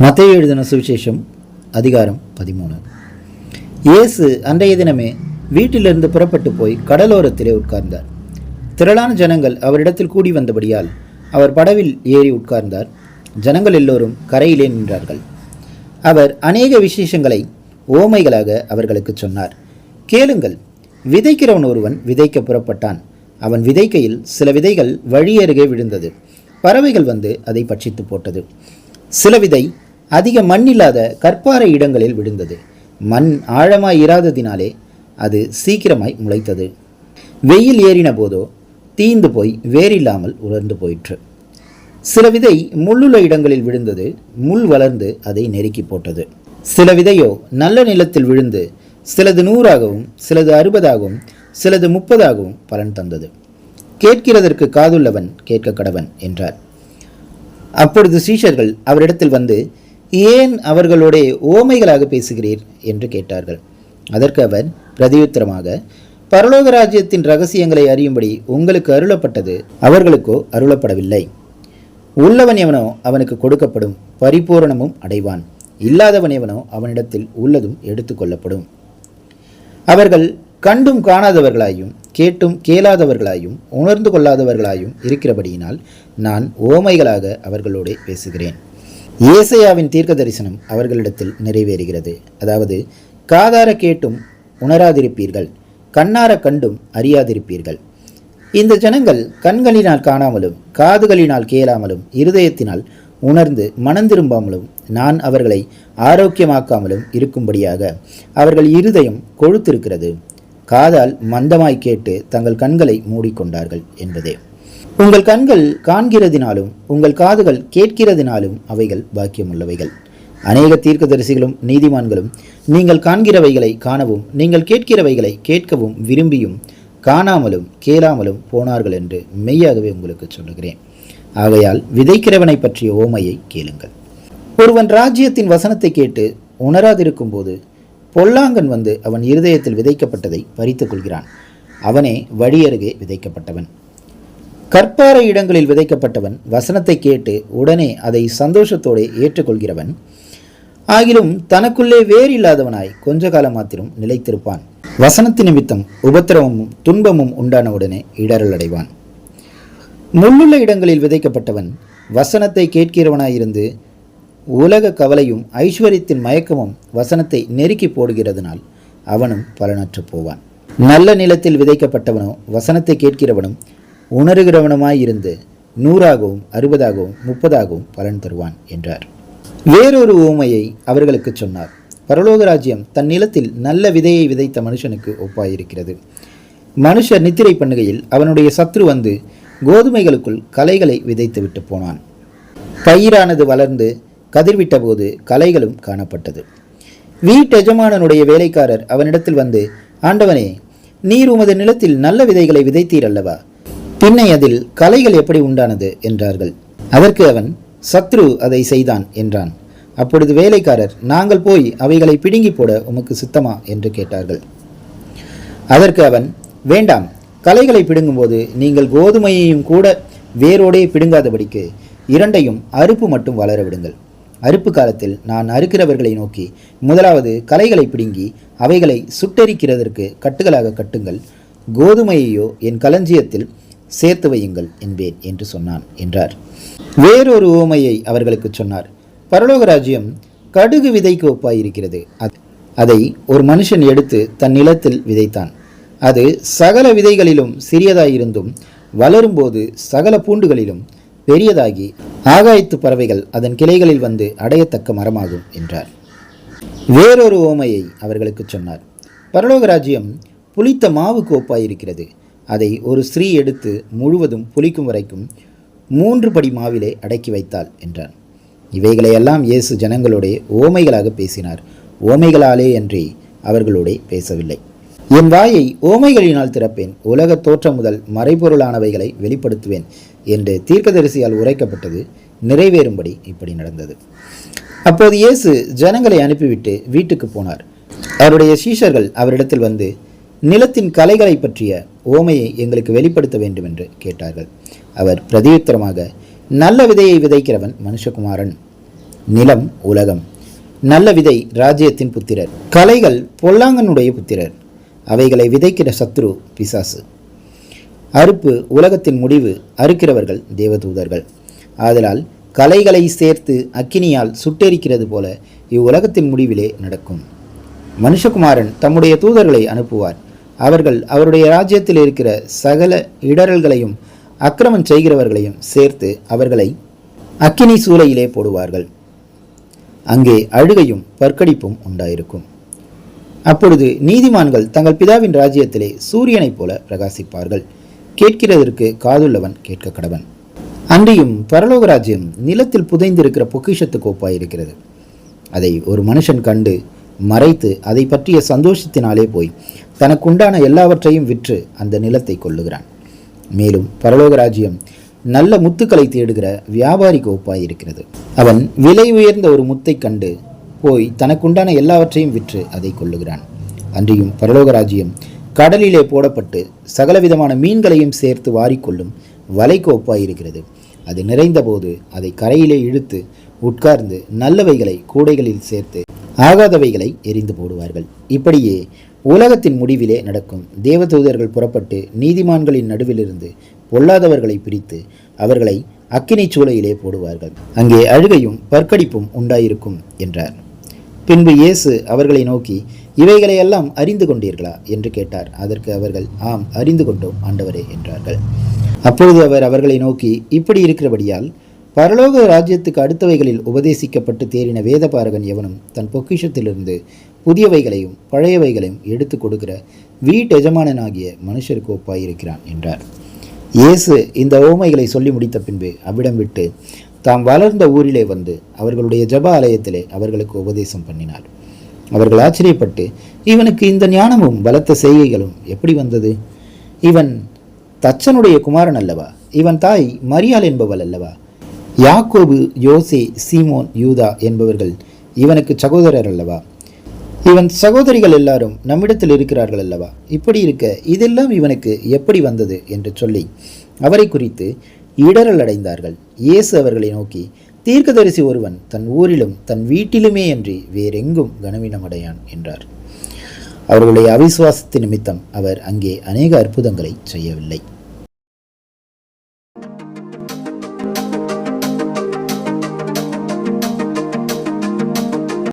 மத்தேயு எழுதின சுவிசேஷம் அதிகாரம் 13. இயேசு அன்றைய தினமே வீட்டிலிருந்து புறப்பட்டு போய் கடலோரத்திலே உட்கார்ந்தார். திரளான ஜனங்கள் அவரிடத்தில் கூடி வந்தபடியால் அவர் படவில் ஏறி உட்கார்ந்தார். ஜனங்கள் எல்லோரும் கரையிலே நின்றார்கள். அவர் அநேக விசேஷங்களை ஓமைகளாக அவர்களுக்கு சொன்னார். கேளுங்கள், விதைக்கிறவன் ஒருவன் விதைக்க புறப்பட்டான். அவன் விதைக்கையில் சில விதைகள் வழியருகே விழுந்தது. பறவைகள் வந்து அதை பட்சித்து போட்டது. சில விதை அதிக மண்ணில்லாத கற்பாறை இடங்களில் விழுந்தது. மண் ஆழமாய் இராததினாலே அது சீக்கிரமாய் முளைத்தது. வெயில் ஏறின போதோ தீந்து போய் வேறில்லாமல் உலர்ந்து போயிற்று. சில விதை முள்ளுள்ள இடங்களில் விழுந்தது. முள் வளர்ந்து அதை நெருக்கி போட்டது. சில விதையோ நல்ல நிலத்தில் விழுந்து சிலது 100ஆகவும் சிலது 60ஆகவும் சிலது 30ஆகவும் பலன் தந்தது. கேட்கிறதற்கு காதுள்ளவன் கேட்க கடவன் என்றார். அப்பொழுது சீஷர்கள் அவரிடத்தில் வந்து, ஏன் அவர்களோட ஓமைகளாக பேசுகிறீர் என்று கேட்டார்கள். அதற்கு அவர் பிரதியுத்தரமாக, பரலோக ராஜ்யத்தின் இரகசியங்களை அறியும்படி உங்களுக்கு அருளப்பட்டது, அவர்களுக்கோ அருளப்படவில்லை. உள்ளவன் எவனோ அவனுக்கு கொடுக்கப்படும், பரிபூரணமும் அடைவான். இல்லாதவன் எவனோ அவனிடத்தில் உள்ளதும் எடுத்துக்கொள்ளப்படும். அவர்கள் கண்டும் காணாதவர்களாயும் கேட்டும் கேளாதவர்களாயும் உணர்ந்து கொள்ளாதவர்களாயும் இருக்கிறபடியினால் நான் ஓமைகளாக அவர்களோடு பேசுகிறேன். ஏசாயாவின் தீர்க்க தரிசனம் அவர்களிடத்தில் நிறைவேறுகிறது. அதாவது, காதார கேட்டும் உணராதிருப்பீர்கள், கண்ணார கண்டும் அறியாதிருப்பீர்கள். இந்த ஜனங்கள் கண்களினால் காணாமலும் காதுகளினால் கேளாமலும் இருதயத்தினால் உணர்ந்து மனந்திரும்பாமலும் நான் அவர்களை ஆரோக்கியமாக்காமலும் இருக்கும்படியாக அவர்கள் இருதயம் கொழுத்திருக்கிறது. காதால் மந்தமாய் கேட்டு தங்கள் கண்களை மூடிக்கொண்டார்கள் என்பதே. உங்கள் கண்கள் காண்கிறதினாலும் உங்கள் காதுகள் கேட்கிறதினாலும் அவைகள் பாக்கியமுள்ளவைகள். அநேக தீர்க்கதரிசிகளும் நீதிமான்களும் நீங்கள் காண்கிறவைகளை காணவும் நீங்கள் கேட்கிறவைகளை கேட்கவும் விரும்பியும் காணாமலும் கேளாமலும் போனார்கள் என்று மெய்யாகவே உங்களுக்கு சொல்லுகிறேன். ஆகையால் விதைக்கிறவனை பற்றிய ஓமையை கேளுங்கள். ஒருவன் ராஜ்யத்தின் வசனத்தை கேட்டு உணராதிருக்கும் போது பொல்லாங்கன் வந்து அவன் இருதயத்தில் விதைக்கப்பட்டதை பறித்துக் கொள்கிறான். அவனே வழியருகே விதைக்கப்பட்டவன். கற்பாறை இடங்களில் விதைக்கப்பட்டவன் வசனத்தை கேட்டு உடனே அதை சந்தோஷத்தோடு ஏற்றுக்கொள்கிறவன். ஆகிலும் தனக்குள்ளே வேறில்லாதவனாய் கொஞ்ச காலம் மாத்திரம் நிலைத்திருப்பான். வசனத்தின் நிமித்தம் உபத்திரவமும் துன்பமும் உண்டான உடனே இடரல் அடைவான். முள்ளுள்ள இடங்களில் விதைக்கப்பட்டவன் வசனத்தை கேட்கிறவனாயிருந்து உலக கவலையும் ஐஸ்வர்யத்தின் மயக்கமும் வசனத்தை நெருக்கி போடுகிறதுனால் அவனும் பலனற்று போவான். நல்ல நிலத்தில் விதைக்கப்பட்டவனோ வசனத்தை கேட்கிறவனும் உணர்கிறவனுமாயிருந்து 100ஆகவும் 60ஆகவும் 30ஆகவும் பலன் தருவான் என்றார். வேறொரு ஊமையை அவர்களுக்கு சொன்னார். பரலோக ராஜ்யம் தன் நிலத்தில் நல்ல விதையை விதைத்த மனுஷனுக்கு ஒப்பாயிருக்கிறது. மனுஷர் நித்திரை பண்ணுகையில் அவனுடைய சத்ரு வந்து கோதுமைகளுக்குள் களைகளை விதைத்து விட்டு போனான். பயிரானது வளர்ந்து கதிர்விட்ட போது களைகளும் காணப்பட்டது. வீட்டெஜமானனுடைய வேலைக்காரர் அவனிடத்தில் வந்து, ஆண்டவனே, நீர் உமது நிலத்தில் நல்ல விதைகளை விதைத்தீர் அல்லவா? பின்னை அதில் களைகள் எப்படி உண்டானது என்றார்கள். அதற்கு அவன், சத்ரு அதை செய்தான் என்றான். அப்பொழுது வேலைக்காரர், நாங்கள் போய் அவைகளை பிடுங்கி போட உமக்கு சித்தமா என்று கேட்டார்கள். அதற்கு அவன், வேண்டாம், களைகளை பிடுங்கும்போது நீங்கள் கோதுமையையும் கூட வேரோடே பிடுங்காதபடிக்கு இரண்டையும் அறுப்பு மட்டும் வளர விடுங்கள். அறுப்பு காலத்தில் நான் அறுக்கிறவர்களை நோக்கி, முதலாவது களைகளை பிடுங்கி அவைகளை சுட்டெரிக்கிறதற்கு கட்டுகளாக கட்டுங்கள், கோதுமையையோ என் களஞ்சியத்தில் சேர்த்து வையுங்கள் என்பேன் என்று சொன்னான் என்றார். வேறொரு உவமையை அவர்களுக்கு சொன்னார். பரலோக ராஜ்யம் கடுகு விதைக்கு ஒப்பாயிருக்கிறது. அதை ஒரு மனுஷன் எடுத்து தன் நிலத்தில் விதைத்தான். அது சகல விதைகளிலும் சிறியதாயிருந்தும் வளரும்போது சகல பூண்டுகளிலும் பெரியதாகி ஆகாயத்து பறவைகள் அதன் கிளைகளில் வந்து அடையத்தக்க மரமாகும் என்றார். வேறொரு ஓமையை அவர்களுக்கு சொன்னார். பரலோக ராஜ்யம் புளித்த மாவுக்கு ஒப்பாயிருக்கிறது. அதை ஒரு ஸ்திரீ எடுத்து முழுவதும் புளிக்கும் வரைக்கும் 3 படி மாவிலே அடக்கி வைத்தாள் என்றார். இவைகளையெல்லாம் இயேசு ஜனங்களோட ஓமைகளாக பேசினார். ஓமைகளாலே அன்றி அவர்களோட பேசவில்லை. என் வாயை ஓமைகளினால் திறப்பேன், உலக தோற்றம் முதல் மறைபொருளானவைகளை வெளிப்படுத்துவேன் என்று தீர்க்கதரிசியால் உரைக்கப்பட்டது நிறைவேறும்படி இப்படி நடந்தது. அப்போது இயேசு ஜனங்களை அனுப்பிவிட்டு வீட்டுக்கு போனார். அவருடைய சீஷர்கள் அவரிடத்தில் வந்து, நிலத்தின் களைகளை பற்றிய ஓமையை எங்களுக்கு வெளிப்படுத்த வேண்டும் என்று கேட்டார்கள். அவர் பிரதியுத்தரமாக, நல்ல விதையை விதைக்கிறவன் மனுஷகுமாரன். நிலம் உலகம். நல்ல விதை ராஜ்யத்தின் புத்திரர். கலைகள் பொல்லாங்கனுடைய புத்திரர். அவைகளை விதைக்கிற சத்ரு பிசாசு. அறுப்பு உலகத்தின் முடிவு. அறுக்கிறவர்கள் தேவதூதர்கள். ஆதலால் கலைகளை சேர்த்து அக்கினியால் சுட்டெரிக்கிறது போல இவ்வுலகத்தின் முடிவிலே நடக்கும். மனுஷகுமாரன் தம்முடைய தூதர்களை அனுப்புவார். அவர்கள் அவருடைய ராஜ்யத்தில் இருக்கிற சகல இடரல்களையும் அக்கிரமம் செய்கிறவர்களையும் சேர்த்து அவர்களை அக்கினி சூளையிலே போடுவார்கள். அங்கே அழுகையும் பற்கடிப்பும் உண்டாயிருக்கும். அப்பொழுது நீதிமான்கள் தங்கள் பிதாவின் ராஜ்யத்திலே சூரியனைப் போல பிரகாசிப்பார்கள். கேட்கிறதற்கு காதுள்ளவன் கேட்க கடவன். அன்றியும் பரலோக ராஜ்யம் நிலத்தில் புதைந்திருக்கிற பொக்கிஷத்துக்கு ஒப்பாயிருக்கிறது. அதை ஒரு மனுஷன் கண்டு மறைத்து அதை பற்றிய சந்தோஷத்தினாலே போய் தனக்குண்டான எல்லாவற்றையும் விற்று அந்த நிலத்தை கொள்ளுகிறான். மேலும் பரலோக ராஜ்யம் நல்ல முத்துக்களை தேடுகிற வியாபாரிக்கு ஒப்பாயிருக்கிறது. அவன் விலை உயர்ந்த ஒரு முத்தை கண்டு போய் தனக்குண்டான எல்லாவற்றையும் விற்று அதை கொள்ளுகிறான். அன்றியும் பரலோக ராஜ்யம் கடலிலே போடப்பட்டு சகலவிதமான மீன்களையும் சேர்த்து வாரிக்கொள்ளும் வலைக்கு ஒப்பாயிருக்கிறது. அது நிறைந்தபோது அதை கரையிலே இழுத்து உட்கார்ந்து நல்லவைகளை கூடைகளில் சேர்த்து ஆகாதவைகளை எரிந்து போடுவார்கள். இப்படியே உலகத்தின் முடிவிலே நடக்கும். தேவதூதர்கள் புறப்பட்டு நீதிமான்களின் நடுவிலிருந்து பொல்லாதவர்களை பிரித்து அவர்களை அக்கினி சூளையிலே போடுவார்கள். அங்கே அழுகையும் பற்கடிப்பும் உண்டாயிருக்கும் என்றார். பின்பு இயேசு அவர்களை நோக்கி, இவைகளையெல்லாம் அறிந்து கொண்டீர்களா என்று கேட்டார். அதற்கு அவர்கள், ஆம், அறிந்து கொண்டோம் ஆண்டவரே என்றார்கள். அப்பொழுது அவர் அவர்களை நோக்கி, இப்படி இருக்கிறபடியால் பரலோக ராஜ்யத்துக்கு அடுத்தவைகளில் உபதேசிக்கப்பட்டு தேறின வேதபாரகன் எவனும் தன் பொக்கிஷத்திலிருந்து புதியவைகளையும் பழையவைகளையும் எடுத்து கொடுக்கிற வீட்டெஜமானனாகிய மனுஷருக்கு ஒப்பாயிருக்கிறான் என்றார். இயேசு இந்த ஓமைகளை சொல்லி முடித்த பின்பு அவ்விடம் விட்டு தாம் வளர்ந்த ஊரிலே வந்து அவர்களுடைய ஜப ஆலயத்திலே அவர்களுக்கு உபதேசம் பண்ணினார். அவர்கள் ஆச்சரியப்பட்டு, இவனுக்கு இந்த ஞானமும் பலத்த செய்கைகளும் எப்படி வந்தது? இவன் தச்சனுடைய குமாரன் அல்லவா? இவன் தாய் மரியாள் என்பவள் அல்லவா? யாக்கோபு, யோசே, சீமோன், யூதா என்பவர்கள் இவனுக்கு சகோதரர் அல்லவா? இவன் சகோதரிகள் எல்லாரும் நம்மிடத்தில் இருக்கிறார்கள் அல்லவா? இப்படி இருக்க இதெல்லாம் இவனுக்கு எப்படி வந்தது என்று சொல்லி அவரை குறித்து இடரல் அடைந்தார்கள். இயேசு அவர்களை நோக்கி, தீர்க்கதரிசி ஒருவன் தன் ஊரிலும் தன் வீட்டிலுமே அன்றி வேறெங்கும் கனவீனமடையான் என்றார். அவர்களுடைய அவிசுவாசத்தின் நிமித்தம் அவர் அங்கே அநேக அற்புதங்களை செய்யவில்லை.